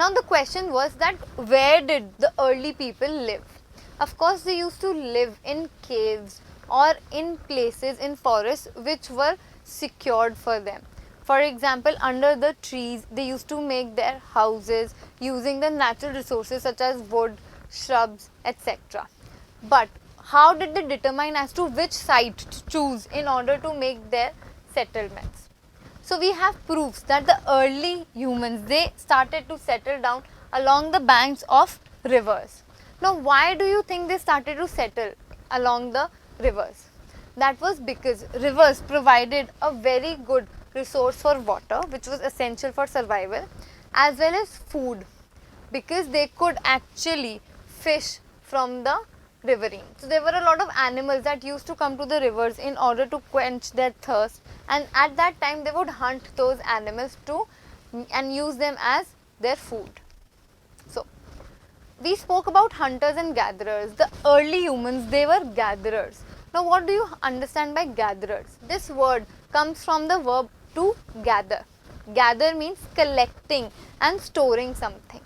Now the question was that where did the early people live? Of course, they used to live in caves or in places in forests which were secured for them. For example, under the trees, they used to make their houses using the natural resources such as wood, shrubs, etc. But how did they determine as to which site to choose in order to make their settlements? So we have proofs that the early humans, they started to settle down along the banks of rivers. Now why do you think they started to settle along the rivers? That was because rivers provided a very good resource for water, which was essential for survival, as well as food, because they could actually fish from the riverine. So there were a lot of animals that used to come to the rivers in order to quench their thirst, and at that time they would hunt those animals and use them as their food. So we spoke about hunters and gatherers. The early humans, they were gatherers. Now what do you understand by gatherers? This word comes from the verb to gather. Gather means collecting and storing something.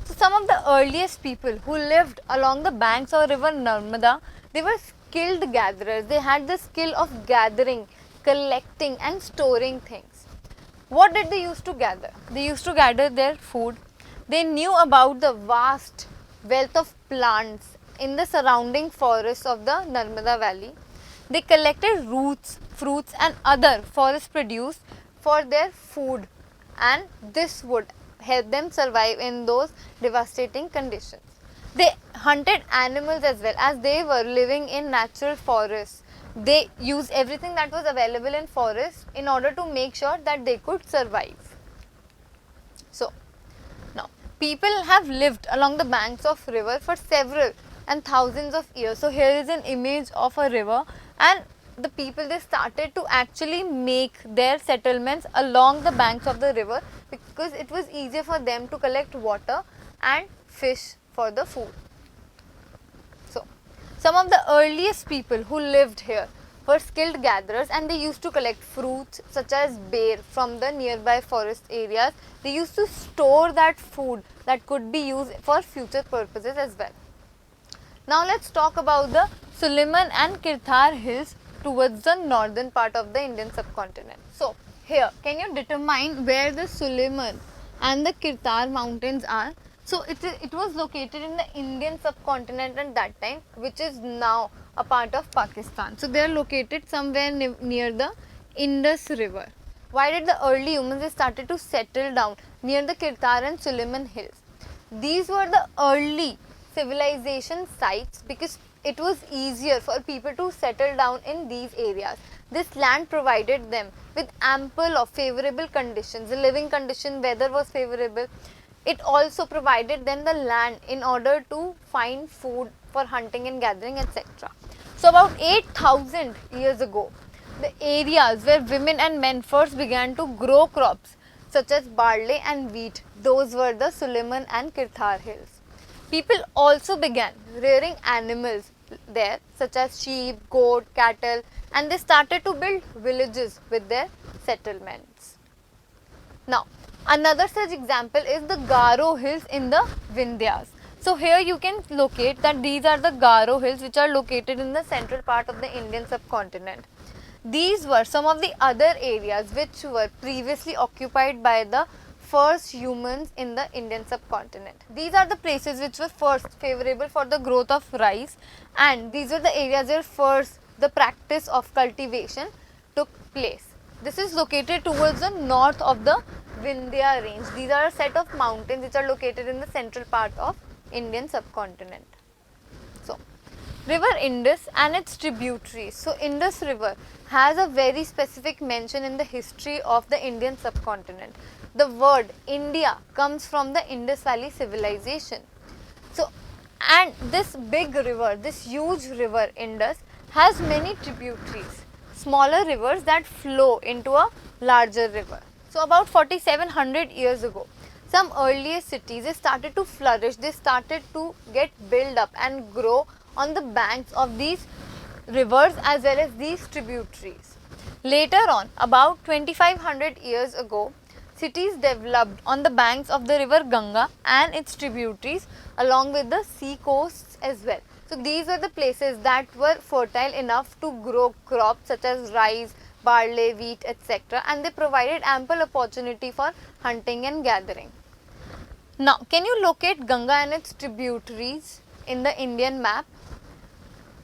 So some of the earliest people who lived along the banks of river Narmada, they were skilled gatherers. They had the skill of gathering, collecting and storing things. What did they used to gather? They used to gather their food. They knew about the vast wealth of plants in the surrounding forests of the Narmada valley. They collected roots, fruits and other forest produce for their food, and this would help them survive in those devastating conditions. They hunted animals as well, as they were living in natural forests. They used everything that was available in forests in order to make sure that they could survive. So now people have lived along the banks of river for several and thousands of years. So here is an image of a river, and the people, they started to actually make their settlements along the banks of the river because it was easier for them to collect water and fish for the food. So some of the earliest people who lived here were skilled gatherers, and they used to collect fruits such as bear from the nearby forest areas. They used to store that food that could be used for future purposes as well. Now let's talk about the Suleiman and Kirthar hills towards the northern part of the Indian subcontinent. So here, can you determine where the Suleiman and the Kirthar mountains are? So it was located in the Indian subcontinent at that time, which is now a part of Pakistan. So they are located somewhere near the Indus river. Why did the early humans started to settle down near the Kirthar and Suleiman hills? These were the early civilization sites because it was easier for people to settle down in these areas. This land provided them with ample of favorable conditions. The living condition, weather was favorable. It also provided them the land in order to find food for hunting and gathering, etc. So about 8,000 years ago, the areas where women and men first began to grow crops such as barley and wheat, those were the Suleiman and Kirthar hills. People also began rearing animals there such as sheep, goat, cattle, and they started to build villages with their settlements. Now, another such example is the Garo hills in the Vindhyas. So here you can locate that these are the Garo hills which are located in the central part of the Indian subcontinent. These were some of the other areas which were previously occupied by the first humans in the Indian subcontinent. These are the places which were first favorable for the growth of rice, and these were the areas where first the practice of cultivation took place. This is located towards the north of the Vindhya range. These are a set of mountains which are located in the central part of Indian subcontinent. So, river Indus and its tributaries. So, Indus river has a very specific mention in the history of the Indian subcontinent. The word India comes from the Indus Valley civilization. So, and this big river, this huge river Indus has many tributaries, smaller rivers that flow into a larger river. So, about 4700 years ago, some earliest cities, they started to flourish, they started to get built up and grow on the banks of these rivers as well as these tributaries. Later on, about 2500 years ago, Cities developed on the banks of the river Ganga and its tributaries along with the sea coasts as well. So these were the places that were fertile enough to grow crops such as rice, barley, wheat, etc. and they provided ample opportunity for hunting and gathering. Now, can you locate Ganga and its tributaries in the Indian map?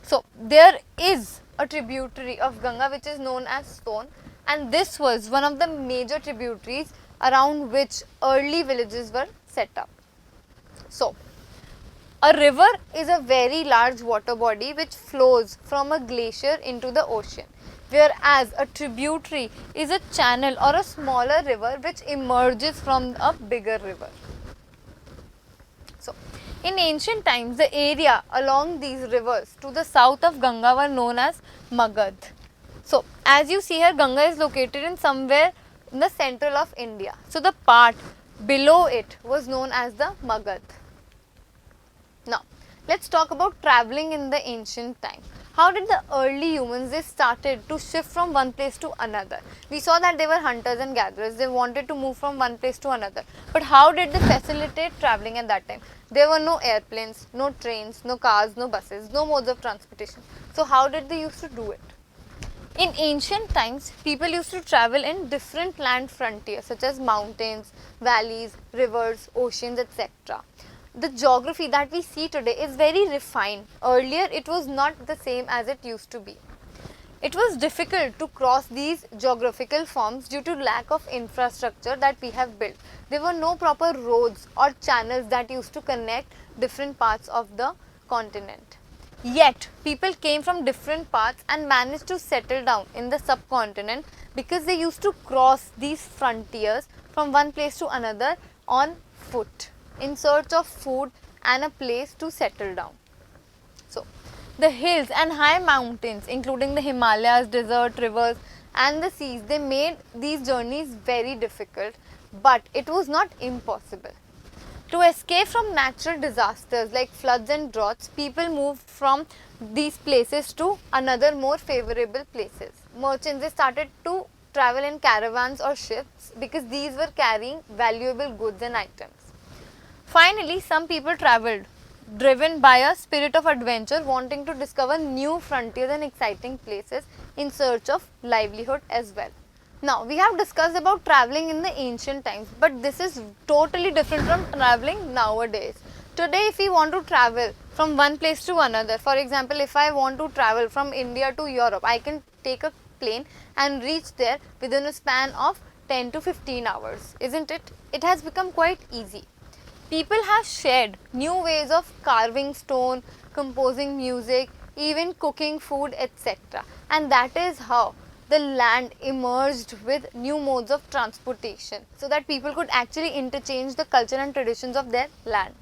So, there is a tributary of Ganga which is known as Stone, and this was one of the major tributaries around which early villages were set up. So, a river is a very large water body which flows from a glacier into the ocean, whereas a tributary is a channel or a smaller river which emerges from a bigger river. So, in ancient times, the area along these rivers to the south of Ganga were known as Magadh. So, as you see here, Ganga is located in somewhere in the central of India. So, the part below it was known as the Magadh. Now, let's talk about traveling in the ancient time. How did the early humans, they started to shift from one place to another? We saw that they were hunters and gatherers. They wanted to move from one place to another. But how did they facilitate traveling at that time? There were no airplanes, no trains, no cars, no buses, no modes of transportation. So how did they used to do it? In ancient times, people used to travel in different land frontiers such as mountains, valleys, rivers, oceans, etc. The geography that we see today is very refined. Earlier, it was not the same as it used to be. It was difficult to cross these geographical forms due to lack of infrastructure that we have built. There were no proper roads or channels that used to connect different parts of the continent. Yet, people came from different parts and managed to settle down in the subcontinent because they used to cross these frontiers from one place to another on foot in search of food and a place to settle down. So, the hills and high mountains, including the Himalayas, desert, rivers and the seas, they made these journeys very difficult, but it was not impossible. To escape from natural disasters like floods and droughts, people moved from these places to another more favorable places. Merchants, they started to travel in caravans or ships because these were carrying valuable goods and items. Finally, some people travelled, driven by a spirit of adventure, wanting to discover new frontiers and exciting places in search of livelihood as well. Now, we have discussed about travelling in the ancient times, but this is totally different from travelling nowadays. Today, if we want to travel from one place to another, for example, if I want to travel from India to Europe, I can take a plane and reach there within a span of 10 to 15 hours, isn't it? It has become quite easy. People have shared new ways of carving stone, composing music, even cooking food, etc. And that is how the land emerged with new modes of transportation so that people could actually interchange the culture and traditions of their land.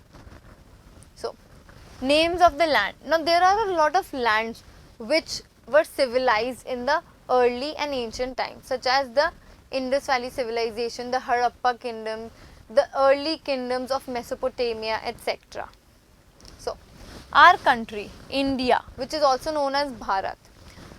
So, names of the land. Now, there are a lot of lands which were civilized in the early and ancient times, such as the Indus Valley civilization, the Harappa kingdom, the early kingdoms of Mesopotamia, etc. So, our country, India, which is also known as Bharat.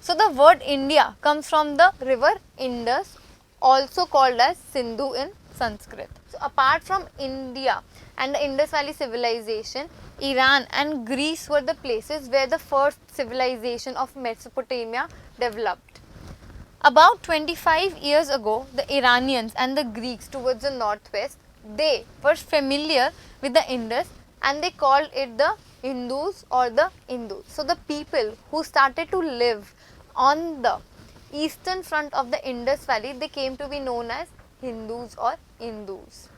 So, the word India comes from the river Indus, also called as Sindhu in Sanskrit. So, apart from India and the Indus Valley civilization, Iran and Greece were the places where the first civilization of Mesopotamia developed. About 25 years ago, the Iranians and the Greeks towards the northwest, they were familiar with the Indus and they called it the Hindus or the Indus. So, the people who started to live on the eastern front of the Indus Valley, they came to be known as Hindus or Indus.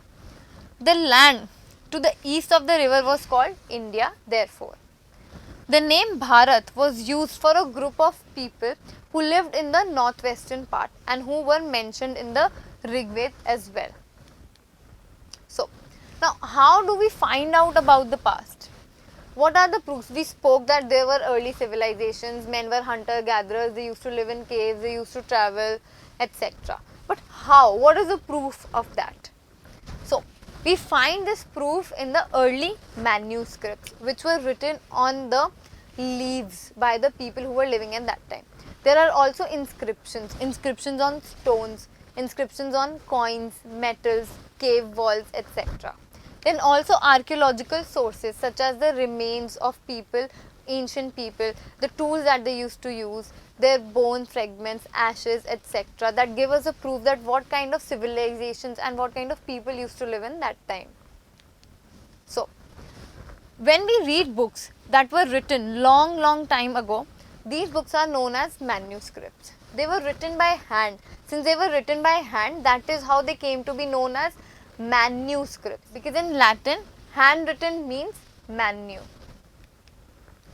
The land to the east of the river was called India, therefore. The name Bharat was used for a group of people who lived in the northwestern part and who were mentioned in the Rig Veda as well. So, now how do we find out about the past? What are the proofs? We spoke that there were early civilizations, men were hunter-gatherers, they used to live in caves, they used to travel, etc. But how? What is the proof of that? So, we find this proof in the early manuscripts which were written on the leaves by the people who were living at that time. There are also inscriptions on stones, inscriptions on coins, metals, cave walls, etc. Then also archaeological sources such as the remains of people, ancient people, the tools that they used to use, their bone fragments, ashes, etc. that give us a proof that what kind of civilizations and what kind of people used to live in that time. So, when we read books that were written long time ago, these books are known as manuscripts. They were written by hand. Since they were written by hand, that is how they came to be known as manuscripts, because in Latin, handwritten means manu.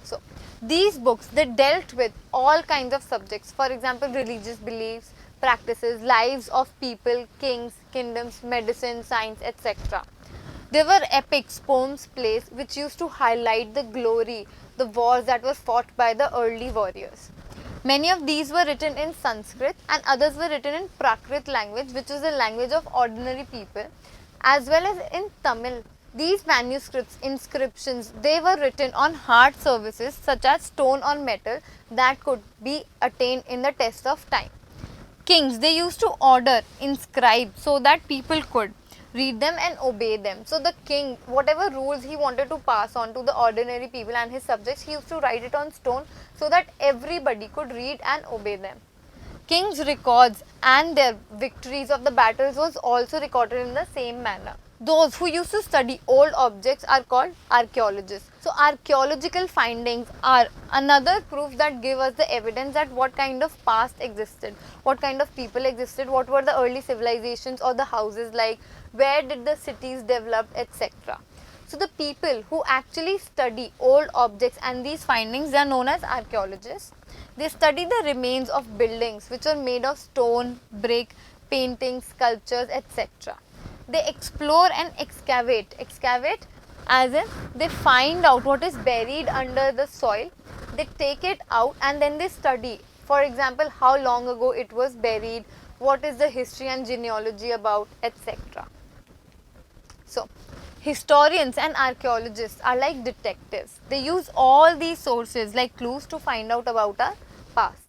So, these books, they dealt with all kinds of subjects, for example, religious beliefs, practices, lives of people, kings, kingdoms, medicine, science, etc. There were epics, poems, plays which used to highlight the glory, the wars that were fought by the early warriors. Many of these were written in Sanskrit and others were written in Prakrit language, which is the language of ordinary people, as well as in Tamil. These manuscripts, inscriptions, they were written on hard surfaces such as stone or metal that could be attained in the test of time. Kings, they used to order, inscribe so that people could read them and obey them. So the king, whatever rules he wanted to pass on to the ordinary people and his subjects, he used to write it on stone so that everybody could read and obey them. Kings' records and their victories of the battles was also recorded in the same manner. Those who used to study old objects are called archaeologists. So archaeological findings are another proof that give us the evidence that what kind of past existed, what kind of people existed, what were the early civilizations or the houses like, where did the cities develop, etc. So the people who actually study old objects and these findings, they are known as archaeologists. They study the remains of buildings which are made of stone, brick, paintings, sculptures, etc. They explore and excavate as in they find out what is buried under the soil, they take it out and then they study, for example, how long ago it was buried, what is the history and genealogy about, etc. So, historians and archaeologists are like detectives. They use all these sources like clues to find out about our past.